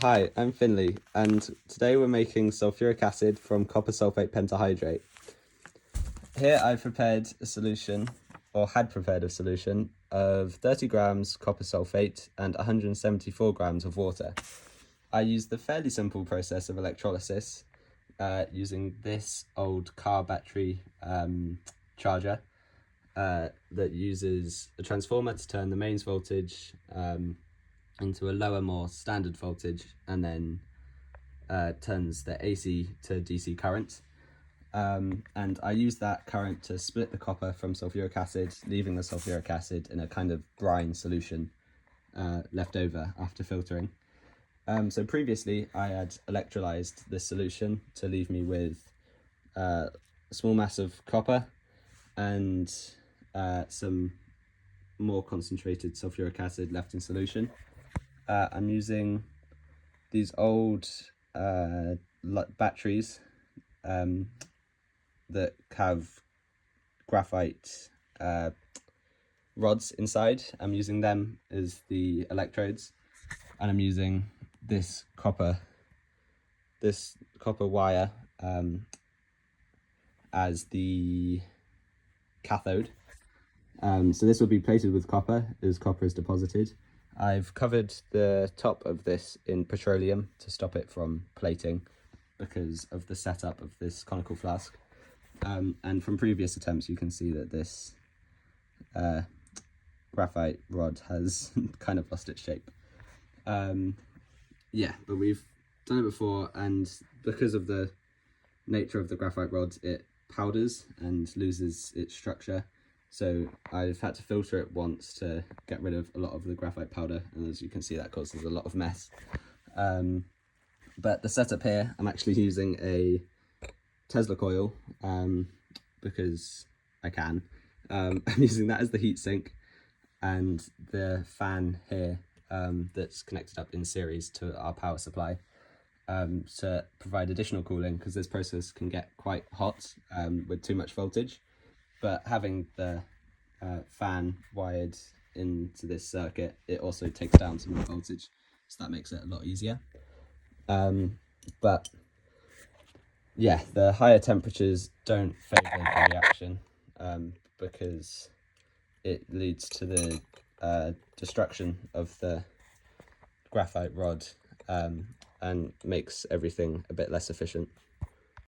Hi, I'm Finley, and today we're making sulphuric acid from copper sulfate pentahydrate. Here I've prepared a solution, or had prepared a solution, of 30 grams copper sulfate and 174 grams of water. I used the fairly simple process of electrolysis using this old car battery charger that uses a transformer to turn the mains voltage into a lower, more standard voltage, and then turns the AC to DC current. And I use that current to split the copper from sulfuric acid, leaving the sulfuric acid in a kind of brine solution left over after filtering. So previously I had electrolyzed this solution to leave me with a small mass of copper and some more concentrated sulfuric acid left in solution. I'm using these old batteries that have graphite rods inside. I'm using them as the electrodes, and I'm using this copper wire as the cathode. So this will be plated with copper as copper is deposited. I've covered the top of this in petroleum to stop it from plating because of the setup of this conical flask. And from previous attempts you can see that this graphite rod has kind of lost its shape. Yeah, but we've done it before, and because of the nature of the graphite rod, it powders and loses its structure. So I've had to filter it once to get rid of a lot of the graphite powder, and as you can see that causes a lot of mess. But the setup here, I'm actually using a Tesla coil because I can. I'm using that as the heatsink, and the fan here that's connected up in series to our power supply to provide additional cooling, because this process can get quite hot with too much voltage. But having the fan wired into this circuit, it also takes down some more voltage, so that makes it a lot easier. But yeah, the higher temperatures don't favour the reaction because it leads to the destruction of the graphite rod and makes everything a bit less efficient.